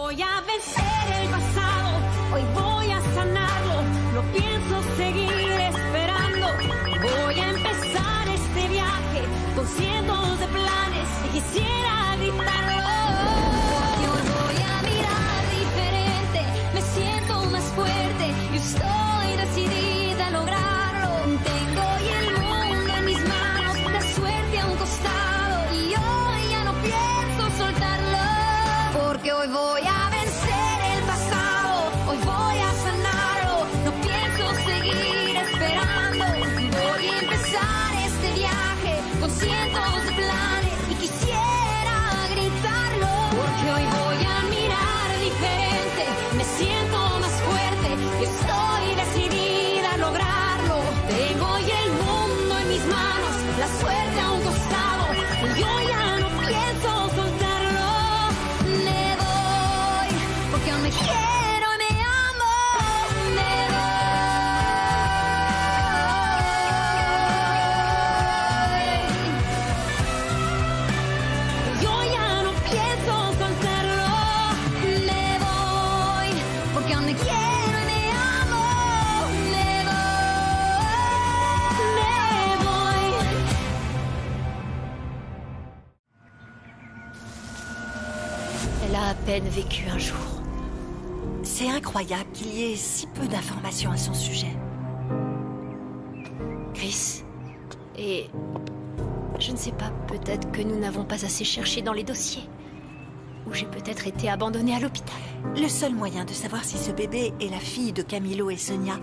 voy a vencer el pasado, hoy voy a sanarlo, no pienso seguir esperando. Voy a empezar este viaje con cientos de planes y quisiera gritarlo. Porque hoy voy a mirar diferente, me siento más fuerte y estoy decidida a lograrlo. Tengo hoy el mundo en mis manos, la suerte a un costado y hoy ya no pienso soltarlo. Porque hoy voy a vencer el pasado, hoy voy a sanarlo, no pienso seguir esperando. Voy a empezar este viaje con cientos de planes y quisiera gritarlo. Porque hoy voy a mirar diferente, me siento más fuerte y estoy decidida a lograrlo. Tengo hoy el mundo en mis manos, la suerte a un costado y yo ya no pienso soltarlo. Me voy porque aún me quiero y me amo. Me voy. Yo ya no pienso soltarlo. Me voy porque aún me quiero y me amo. Me voy. Elle a à peine vécu un jour. C'est incroyable qu'il y ait si peu d'informations à son sujet. Chris. Et... je ne sais pas, peut-être que nous n'avons pas assez cherché dans les dossiers. Ou j'ai peut-être été abandonnée à l'hôpital. Le seul moyen de savoir si ce bébé est la fille de Camilo et Sonia,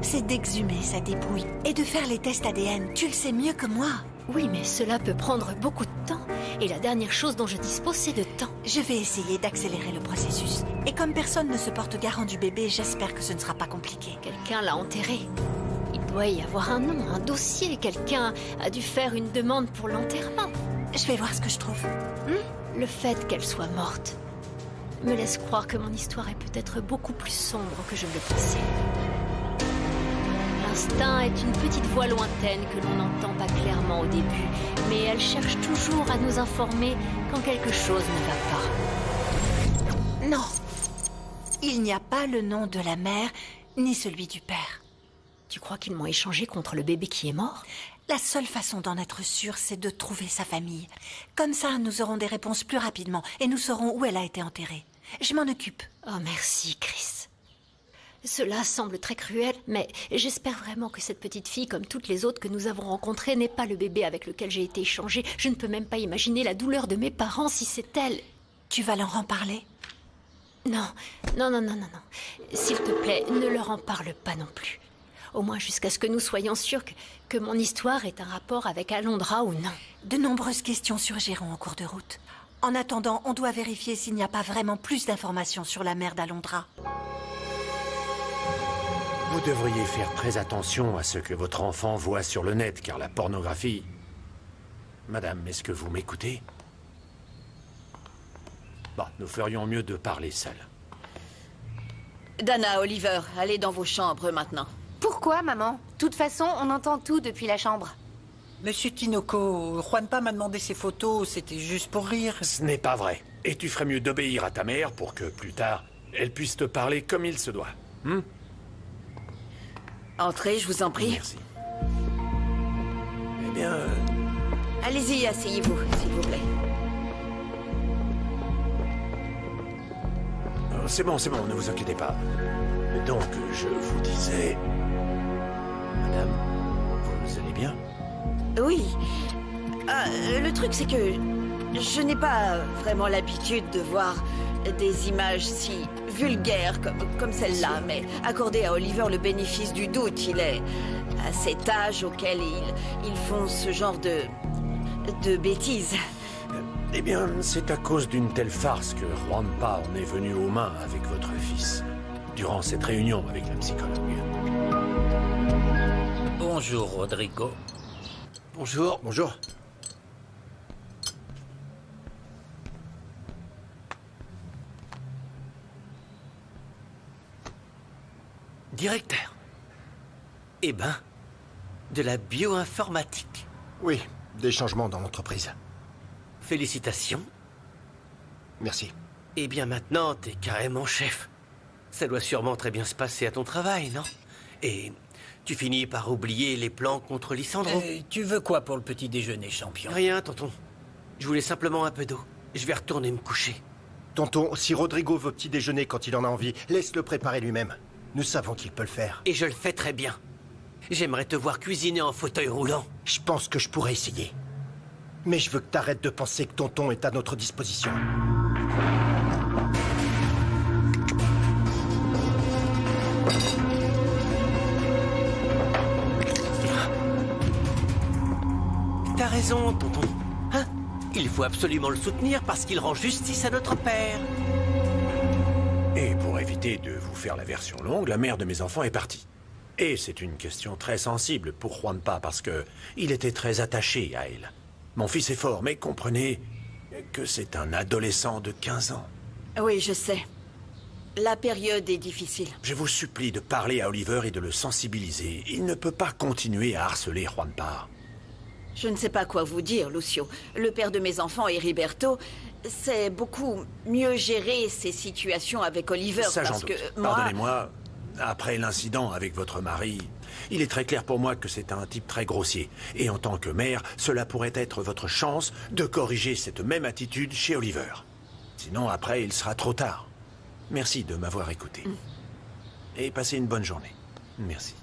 c'est d'exhumer sa dépouille et de faire les tests ADN. Tu le sais mieux que moi. Oui, mais cela peut prendre beaucoup de temps. Et la dernière chose dont je dispose, c'est de temps. Je vais essayer d'accélérer le processus. Et comme personne ne se porte garant du bébé, j'espère que ce ne sera pas compliqué. Quelqu'un l'a enterré. Il doit y avoir un nom, un dossier. Quelqu'un a dû faire une demande pour l'enterrement. Je vais voir ce que je trouve. Le fait qu'elle soit morte me laisse croire que mon histoire est peut-être beaucoup plus sombre que je ne le pensais. L'instinct est une petite voix lointaine que l'on n'entend pas clairement au début, mais elle cherche toujours à nous informer quand quelque chose ne va pas. Non. Il n'y a pas le nom de la mère, ni celui du père. Tu crois qu'ils m'ont échangé contre le bébé qui est mort? La seule façon d'en être sûr, c'est de trouver sa famille. Comme ça, nous aurons des réponses plus rapidement et nous saurons où elle a été enterrée. Je m'en occupe. Oh merci, Chris. Cela semble très cruel, mais j'espère vraiment que cette petite fille, comme toutes les autres que nous avons rencontrées, n'est pas le bébé avec lequel j'ai été échangée. Je ne peux même pas imaginer la douleur de mes parents si c'est elle. Tu vas leur en parler? Non, non, non, non, non, non. S'il te plaît, ne leur en parle pas non plus. Au moins jusqu'à ce que nous soyons sûrs que mon histoire ait un rapport avec Alondra ou non. De nombreuses questions surgiront en cours de route. En attendant, on doit vérifier s'il n'y a pas vraiment plus d'informations sur la mère d'Alondra. Vous devriez faire très attention à ce que votre enfant voit sur le net, car la pornographie... Madame, est-ce que vous m'écoutez? Bon, nous ferions mieux de parler seuls. Dana, Oliver, allez dans vos chambres maintenant. Pourquoi, maman? De toute façon, on entend tout depuis la chambre. Monsieur Tinoco, Juanpa m'a demandé ces photos, c'était juste pour rire. Ce n'est pas vrai. Et tu ferais mieux d'obéir à ta mère pour que, plus tard, elle puisse te parler comme il se doit. Entrez, je vous en prie. Merci. Eh bien... Allez-y, asseyez-vous, s'il vous plaît. C'est bon, ne vous inquiétez pas. Donc, je vous disais... Madame, vous allez bien? Oui. Le truc, c'est que je n'ai pas vraiment l'habitude de voir des images si vulgaires comme celle-là, mais accorder à Oliver le bénéfice du doute, il est à cet âge auquel ils font ce genre de bêtises. Eh bien, c'est à cause d'une telle farce que Juanpa en est venu aux mains avec votre fils, durant cette réunion avec la psychologue. Bonjour, Rodrigo. Bonjour. Bonjour. Directeur. Eh ben, de la bioinformatique. Oui, des changements dans l'entreprise. Félicitations. Merci. Eh bien maintenant, t'es carrément chef. Ça doit sûrement très bien se passer à ton travail, non? Et tu finis par oublier les plans contre Lysandro? Tu veux quoi pour le petit déjeuner, champion? Rien, tonton. Je voulais simplement un peu d'eau. Je vais retourner me coucher. Tonton, si Rodrigo veut petit déjeuner quand il en a envie, laisse-le préparer lui-même. Nous savons qu'il peut le faire. Et je le fais très bien. J'aimerais te voir cuisiner en fauteuil roulant. Je pense que je pourrais essayer. Mais je veux que t'arrêtes de penser que Tonton est à notre disposition. T'as raison, tonton. Hein? Il faut absolument le soutenir parce qu'il rend justice à notre père. Et pour éviter de vous faire la version longue, la mère de mes enfants est partie. Et c'est une question très sensible pour Juanpa parce que il était très attaché à elle. Mon fils est fort, mais comprenez que c'est un adolescent de 15 ans. Oui, je sais. La période est difficile. Je vous supplie de parler à Oliver et de le sensibiliser. Il ne peut pas continuer à harceler Juanpa. Je ne sais pas quoi vous dire, Lucio. Le père de mes enfants, Heriberto, sait beaucoup mieux gérer ces situations avec Oliver Ça, j'en parce doute. que moi... Pardonnez-moi, après l'incident avec votre mari, il est très clair pour moi que c'est un type très grossier. Et en tant que mère, cela pourrait être votre chance de corriger cette même attitude chez Oliver. Sinon, après, il sera trop tard. Merci de m'avoir écouté. Et passez une bonne journée. Merci.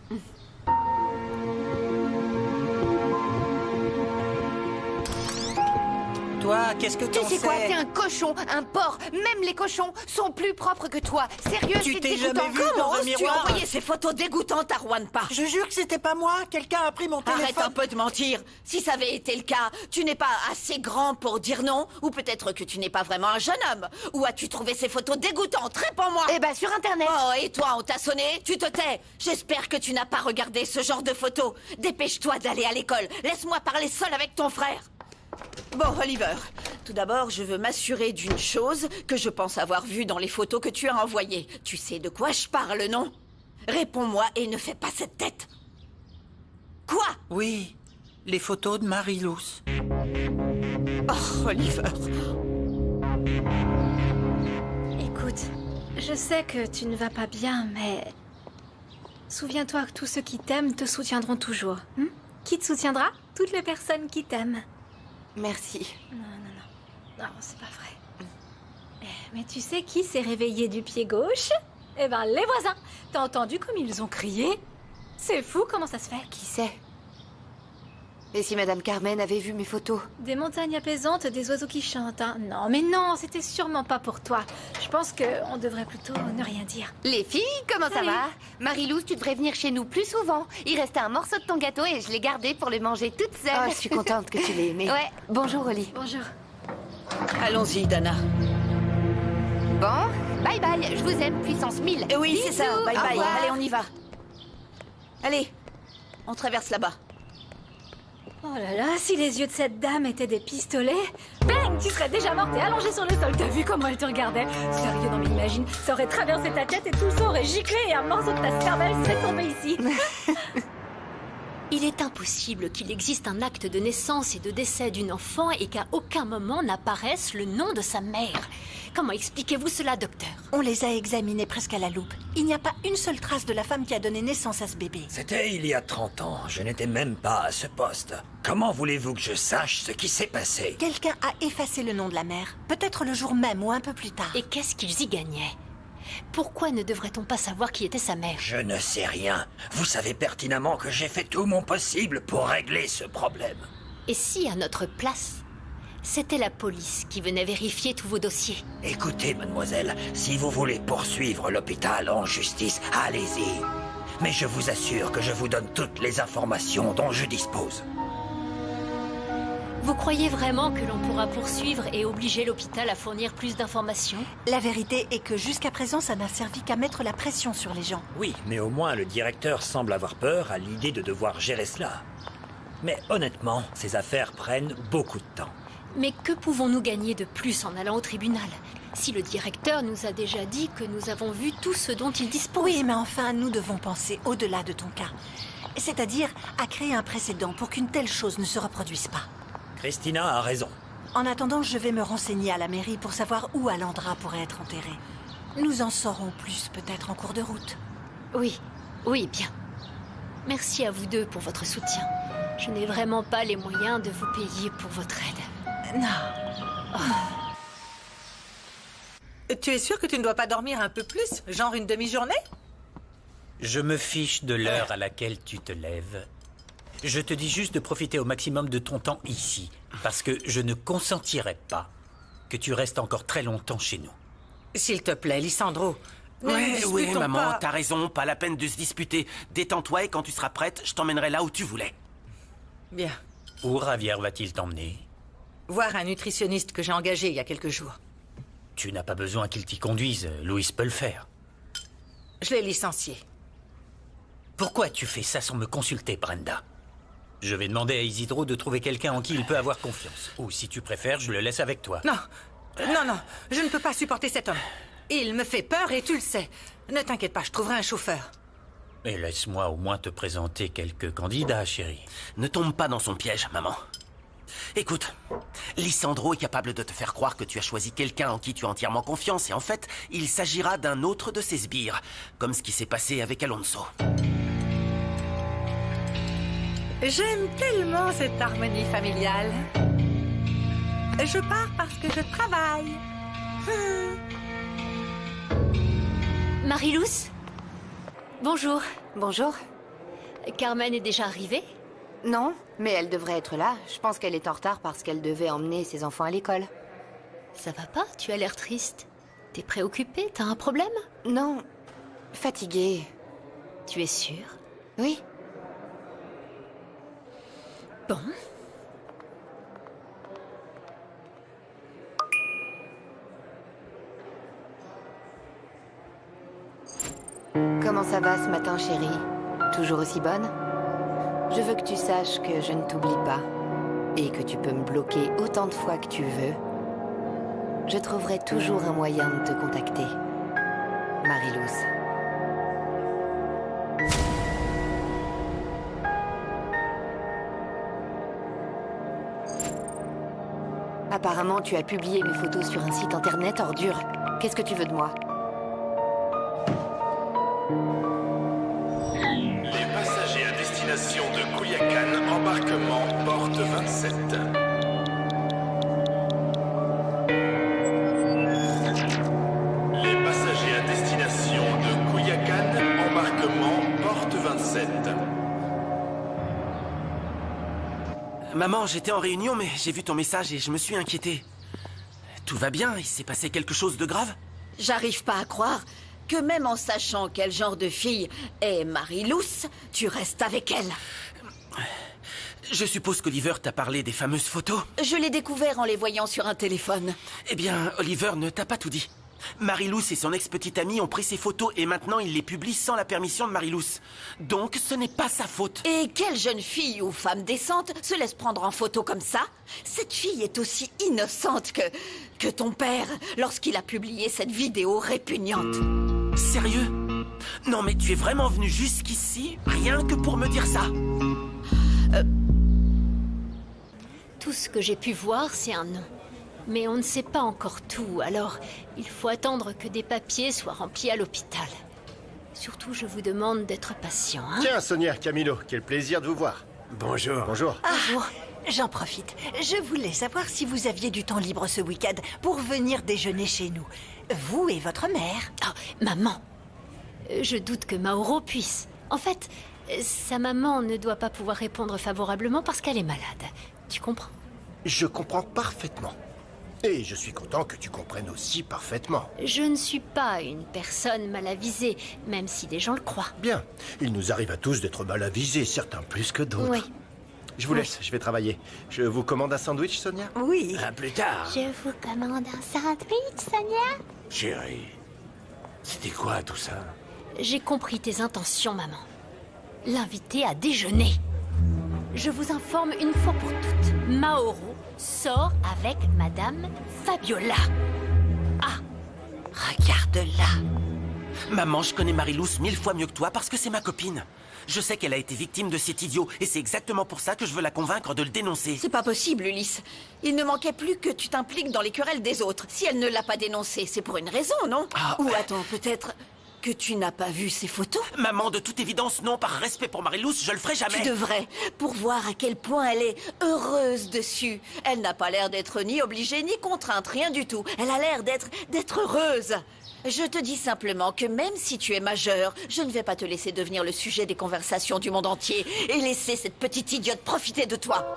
Toi, qu'est-ce que Tu t'en sais quoi, sais? t'es un cochon, un porc. Même les cochons sont plus propres que toi. Sérieux, Tu c'est t'es dégoûtant. jamais vu Comment dans un oses-tu miroir? envoyer ces photos dégoûtantes à Juanpa? Je jure que c'était pas moi. Quelqu'un a pris mon téléphone. Arrête un peu de mentir. Si ça avait été le cas, tu n'es pas assez grand pour dire non? Ou peut-être que tu n'es pas vraiment un jeune homme? Ou as-tu trouvé ces photos dégoûtantes? Réponds-moi. Eh ben, sur Internet. Oh, et toi, on t'a sonné? Tu te tais. J'espère que tu n'as pas regardé ce genre de photos. Dépêche-toi d'aller à l'école. Laisse-moi parler seul avec ton frère. Bon, Oliver, tout d'abord, je veux m'assurer d'une chose que je pense avoir vue dans les photos que tu as envoyées. Tu sais de quoi je parle, non? Réponds-moi et ne fais pas cette tête. Quoi? Oui, les photos de Marie-Luce. Oh, Oliver. Écoute, je sais que tu ne vas pas bien, mais... Souviens-toi que tous ceux qui t'aiment te soutiendront toujours. Qui te soutiendra? Toutes les personnes qui t'aiment. Merci. Non, c'est pas vrai. Mais tu sais qui s'est réveillé du pied gauche? Eh ben, les voisins. T'as entendu comme ils ont crié? C'est fou, comment ça se fait? Qui sait? Et si Madame Carmen avait vu mes photos? Des montagnes apaisantes, des oiseaux qui chantent, hein. Non, mais non, c'était sûrement pas pour toi. Je pense qu'on devrait plutôt ne rien dire. Les filles, comment ça Salut. va? Marie-Luce, tu devrais venir chez nous plus souvent. Il restait un morceau de ton gâteau et je l'ai gardé pour le manger toute seule. Oh, je suis contente que tu l'aies aimé. Ouais, bonjour Oli. Bonjour. Allons-y, Dana. Bon, bye bye, je vous aime, puissance 1000. Oui, c'est ça. Bisous, Bye au bye. revoir. Allez, on y va. Allez, on traverse là-bas. Oh là là, si les yeux de cette dame étaient des pistolets, bang, tu serais déjà morte et allongée sur le sol. T'as vu comment elle te regardait? Sérieux, non mais imagine, ça aurait traversé ta tête et tout le sang aurait giclé et un morceau de ta cervelle serait tombé ici. Il est impossible qu'il existe un acte de naissance et de décès d'une enfant et qu'à aucun moment n'apparaisse le nom de sa mère. Comment expliquez-vous cela, docteur? On les a examinés presque à la loupe. Il n'y a pas une seule trace de la femme qui a donné naissance à ce bébé. C'était il y a 30 ans. Je n'étais même pas à ce poste. Comment voulez-vous que je sache ce qui s'est passé? Quelqu'un a effacé le nom de la mère. Peut-être le jour même ou un peu plus tard. Et qu'est-ce qu'ils y gagnaient? Pourquoi ne devrait-on pas savoir qui était sa mère? Je ne sais rien. Vous savez pertinemment que j'ai fait tout mon possible pour régler ce problème. Et si, à notre place, c'était la police qui venait vérifier tous vos dossiers? Écoutez, mademoiselle, si vous voulez poursuivre l'hôpital en justice, allez-y. Mais je vous assure que je vous donne toutes les informations dont je dispose. Vous croyez vraiment que l'on pourra poursuivre et obliger l'hôpital à fournir plus d'informations? La vérité est que jusqu'à présent, ça n'a servi qu'à mettre la pression sur les gens. Oui, mais au moins le directeur semble avoir peur à l'idée de devoir gérer cela. Mais honnêtement, ces affaires prennent beaucoup de temps. Mais que pouvons-nous gagner de plus en allant au tribunal? Si le directeur nous a déjà dit que nous avons vu tout ce dont il dispose. Oui, mais enfin, nous devons penser au-delà de ton cas. C'est-à-dire à créer un précédent pour qu'une telle chose ne se reproduise pas. Christina a raison. En attendant, je vais me renseigner à la mairie pour savoir où Alandra pourrait être enterrée. Nous en saurons plus peut-être en cours de route. Oui, oui, bien. Merci à vous deux pour votre soutien. Je n'ai vraiment pas les moyens de vous payer pour votre aide. Non. Tu es sûr que tu ne dois pas dormir un peu plus? Genre une demi-journée? Je me fiche de l'heure à laquelle tu te lèves. Je te dis juste de profiter au maximum de ton temps ici, parce que je ne consentirai pas que tu restes encore très longtemps chez nous. S'il te plaît, Lissandro. Ne nous Ouais, disputons maman, pas. t'as raison, pas la peine de se disputer. Détends-toi et quand tu seras prête, je t'emmènerai là où tu voulais. Bien. Où Javier va-t-il t'emmener? Voir un nutritionniste que j'ai engagé il y a quelques jours. Tu n'as pas besoin qu'il t'y conduise, Louis peut le faire. Je l'ai licencié. Pourquoi tu fais ça sans me consulter, Brenda? Je vais demander à Isidro de trouver quelqu'un en qui il peut avoir confiance. Ou si tu préfères, je le laisse avec toi. Non, non, je ne peux pas supporter cet homme. Il me fait peur et tu le sais. Ne t'inquiète pas, je trouverai un chauffeur. Et laisse-moi au moins te présenter quelques candidats, chérie. Ne tombe pas dans son piège, maman. Écoute, Lissandro est capable de te faire croire que tu as choisi quelqu'un en qui tu as entièrement confiance et en fait, il s'agira d'un autre de ses sbires, comme ce qui s'est passé avec Alonso. J'aime tellement cette harmonie familiale. Je pars parce que je travaille. Marilous? Bonjour. Bonjour. Carmen est déjà arrivée? Non, mais elle devrait être là. Je pense qu'elle est en retard parce qu'elle devait emmener ses enfants à l'école. Ça va pas? Tu as l'air triste. T'es préoccupée? T'as un problème? Non, fatiguée. Tu es sûre? Oui. Bon. Comment ça va ce matin, chérie? Toujours aussi bonne? Je veux que tu saches que je ne t'oublie pas et que tu peux me bloquer autant de fois que tu veux. Je trouverai toujours un moyen de te contacter. Marilous. Apparemment, tu as publié mes photos sur un site internet ordure. Qu'est-ce que tu veux de moi? Les passagers à destination de Culiacán, embarquement porte 27. Les passagers à destination de Culiacán, embarquement porte 27. Maman, j'étais en réunion, mais j'ai vu ton message et je me suis inquiété. Tout va bien? Il s'est passé quelque chose de grave? J'arrive pas à croire que même en sachant quel genre de fille est Marilous, tu restes avec elle. Je suppose qu'Oliver t'a parlé des fameuses photos? Je l'ai découvert en les voyant sur un téléphone. Eh bien, Oliver ne t'a pas tout dit. Marilous et son ex-petite amie ont pris ces photos et maintenant ils les publient sans la permission de Marilous. Donc ce n'est pas sa faute. Et quelle jeune fille ou femme décente se laisse prendre en photo comme ça? Cette fille est aussi innocente que ton père lorsqu'il a publié cette vidéo répugnante. Sérieux? Non mais tu es vraiment venu jusqu'ici rien que pour me dire ça? Tout ce que j'ai pu voir, c'est un nom. Mais on ne sait pas encore tout, alors il faut attendre que des papiers soient remplis à l'hôpital. Surtout, je vous demande d'être patient, hein? Tiens, Sonia, Camilo, quel plaisir de vous voir. Bonjour. Bonjour. Bonjour. J'en profite. Je voulais savoir si vous aviez du temps libre ce week-end pour venir déjeuner chez nous. Vous et votre mère. Oh, maman. Je doute que Mauro puisse. En fait, sa maman ne doit pas pouvoir répondre favorablement parce qu'elle est malade. Tu comprends? Je comprends parfaitement. Et je suis content que tu comprennes aussi parfaitement. Je ne suis pas une personne mal avisée, même si des gens le croient. Bien. Il nous arrive à tous d'être mal avisés, certains plus que d'autres. Oui. Je vous laisse, je vais travailler. Je vous commande un sandwich, Sonia? Oui. À plus tard. Je vous commande un sandwich, Sonia? Chérie, c'était quoi tout ça? J'ai compris tes intentions, maman. L'inviter à déjeuner. Je vous informe une fois pour toutes. Mauro sort avec Madame Fabiola. Ah, Regarde-la. Maman, je connais Marilous 1000 fois mieux que toi parce que c'est ma copine. Je sais qu'elle a été victime de cet idiot et c'est exactement pour ça que je veux la convaincre de le dénoncer. C'est pas possible, Ulysse. Il ne manquait plus que tu t'impliques dans les querelles des autres. Si elle ne l'a pas dénoncé, c'est pour une raison, non? Ou attends, peut-être que tu n'as pas vu ses photos? Maman, de toute évidence, non. Par respect pour Marilous, je le ferai jamais. Tu devrais, pour voir à quel point elle est heureuse dessus. Elle n'a pas l'air d'être ni obligée ni contrainte, rien du tout. Elle a l'air d'être heureuse. Je te dis simplement que même si tu es majeur, je ne vais pas te laisser devenir le sujet des conversations du monde entier et laisser cette petite idiote profiter de toi.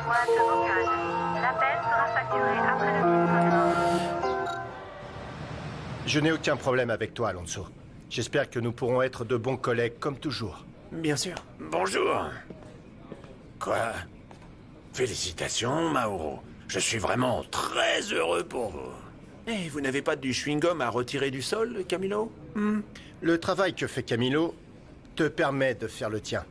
Boîte vocale. L'appel sera facturé après le bip sonore. Je n'ai aucun problème avec toi, Alonso. J'espère que nous pourrons être de bons collègues comme toujours. Bien sûr. Bonjour. Quoi? Félicitations, Mauro. Je suis vraiment très heureux pour vous. Et vous n'avez pas du chewing-gum à retirer du sol, Camilo? Le travail que fait Camilo te permet de faire le tien.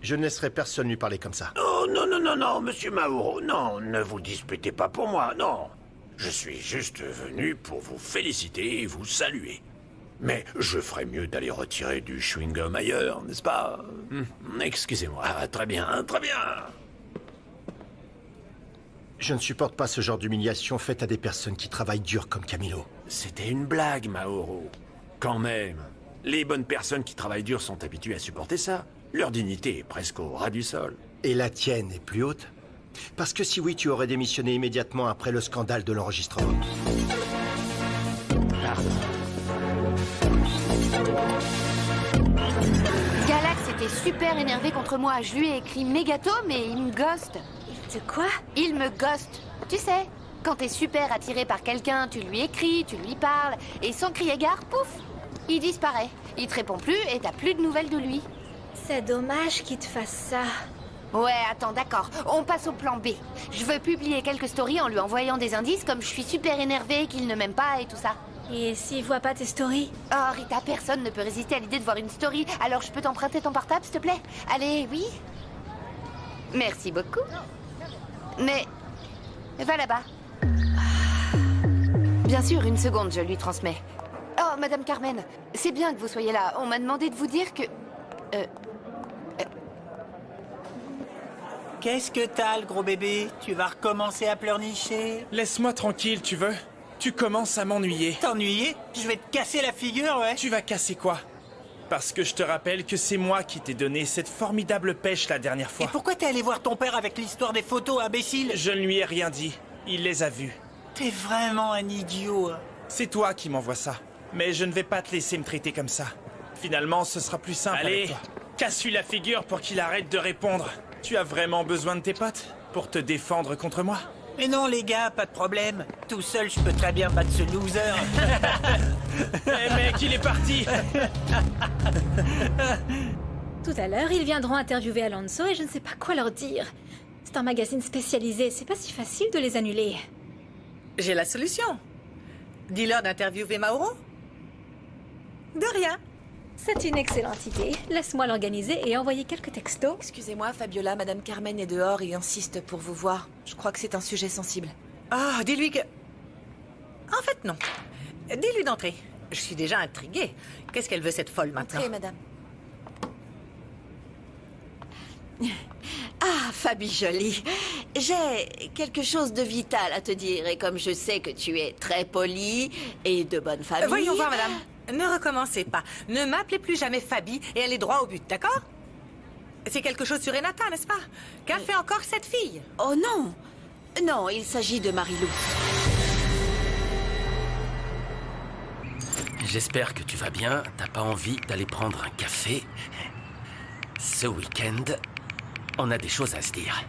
Je ne laisserai personne lui parler comme ça. Oh, non, non, non, non, monsieur Mauro. Non, ne vous disputez pas pour moi, non. Je suis juste venu pour vous féliciter et vous saluer. Mais je ferais mieux d'aller retirer du chewing-gum ailleurs, n'est-ce pas? Excusez-moi. Très bien, très bien. Je ne supporte pas ce genre d'humiliation faite à des personnes qui travaillent dur comme Camilo. C'était une blague, Mauro. Quand même. Les bonnes personnes qui travaillent dur sont habituées à supporter ça. Leur dignité est presque au ras du sol. Et la tienne est plus haute? Parce que si oui, tu aurais démissionné immédiatement après le scandale de l'enregistrement. Galax était super énervé contre moi. Je lui ai écrit mégatome et il me ghost. De quoi? Il me ghost. Tu sais, quand t'es super attiré par quelqu'un, tu lui écris, tu lui parles, et sans crier gare, pouf, il disparaît. Il te répond plus et t'as plus de nouvelles de lui. C'est dommage qu'il te fasse ça. Ouais, attends, d'accord. On passe au plan B. Je veux publier quelques stories en lui envoyant des indices comme je suis super énervée, qu'il ne m'aime pas et tout ça. Et s'il voit pas tes stories? Oh, Rita, personne ne peut résister à l'idée de voir une story. Alors je peux t'emprunter ton portable, s'il te plaît? Allez, oui? Merci beaucoup. Mais... va là-bas. Bien sûr, une seconde, je lui transmets. Oh, Madame Carmen, c'est bien que vous soyez là. On m'a demandé de vous dire que... Qu'est-ce que t'as, le gros bébé? Tu vas recommencer à pleurnicher? Laisse-moi tranquille, tu veux? Tu commences à m'ennuyer. T'ennuyer? Je vais te casser la figure, ouais. Tu vas casser quoi? Parce que je te rappelle que c'est moi qui t'ai donné cette formidable pêche la dernière fois. Et pourquoi t'es allé voir ton père avec l'histoire des photos, imbécile? Je ne lui ai rien dit. Il les a vues. T'es vraiment un idiot. C'est toi qui m'envoies ça. Mais je ne vais pas te laisser me traiter comme ça. Finalement, ce sera plus simple avec toi. Casse-lui la figure pour qu'il arrête de répondre. Tu as vraiment besoin de tes potes pour te défendre contre moi? Mais non, les gars, pas de problème. Tout seul, je peux très bien battre ce loser. Eh mec, il est parti. Tout à l'heure, ils viendront interviewer Alonso et je ne sais pas quoi leur dire. C'est un magazine spécialisé, c'est pas si facile de les annuler. J'ai la solution. Dis-leur d'interviewer Mauro. De rien. C'est une excellente idée. Laisse-moi l'organiser et envoyer quelques textos. Excusez-moi, Fabiola, Madame Carmen est dehors et insiste pour vous voir. Je crois que c'est un sujet sensible. Ah, dis-lui que... En fait, non. Dis-lui d'entrer. Je suis déjà intriguée. Qu'est-ce qu'elle veut, cette folle, maintenant? Entrez, madame. Ah, Fabi jolie. J'ai quelque chose de vital à te dire. Et comme je sais que tu es très polie et de bonne famille... Voyons voir, madame. Ne recommencez pas. Ne m'appelez plus jamais Fabi et allez droit au but, d'accord? C'est quelque chose sur Renata, n'est-ce pas? Qu'a fait encore cette fille? Oh non! Non, il s'agit de Marilou. J'espère que tu vas bien. T'as pas envie d'aller prendre un café? Ce week-end, on a des choses à se dire.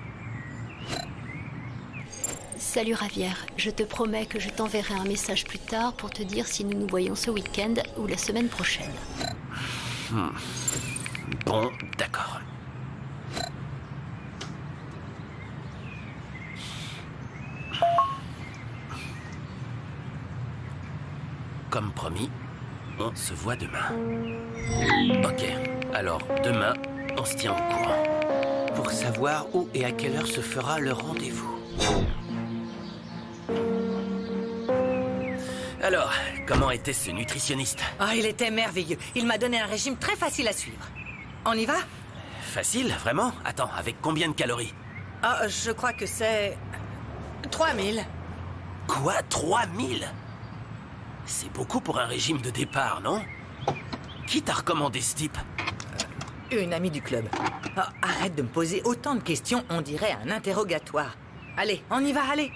Salut Ravière, je te promets que je t'enverrai un message plus tard pour te dire si nous nous voyons ce week-end ou la semaine prochaine. Bon, d'accord. Comme promis, on se voit demain. Ok, alors demain, on se tient au courant. Pour pour savoir où et à quelle heure se fera le rendez-vous. Alors, comment était ce nutritionniste? Oh, il était merveilleux. Il m'a donné un régime très facile à suivre. On y va? Facile, vraiment? Attends, avec combien de calories? Ah, je crois que c'est... 3000. Quoi? 3000? C'est beaucoup pour un régime de départ, non? Qui t'a recommandé ce type? Une amie du club. Oh, arrête de me poser autant de questions, on dirait un interrogatoire. Allez, on y va, allez.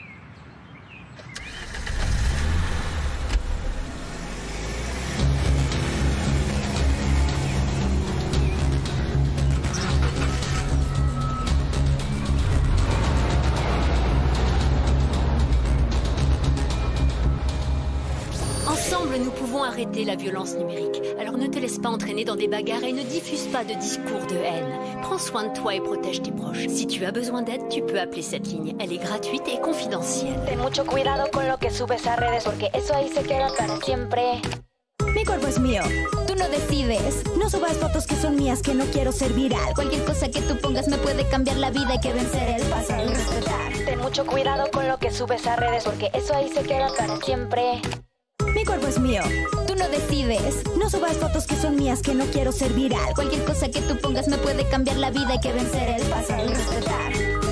Ensemble, nous pouvons arrêter la violence numérique. Alors ne te laisse pas entraîner dans des bagarres et ne diffuse pas de discours de haine. Prends soin de toi et protège tes proches. Si tu as besoin d'aide, tu peux appeler cette ligne. Elle est gratuite et confidentielle. Ten mucho cuidado con lo que subes a redes porque eso ahí se queda para siempre. Mi cuerpo es mío. Tú no decides. No subas fotos que son mías, que no quiero ser viral. Cualquier cosa que tú pongas me puede cambiar la vida. Hay que vencer el pasado y respetar. Ten mucho cuidado con lo que subes a redes porque eso ahí se queda para siempre. Mi cuerpo es mío. Tú no decides. No subas fotos que son mías, que no quiero ser viral. Cualquier cosa que tú pongas me puede cambiar la vida. Hay que vencer el pasado y respetar.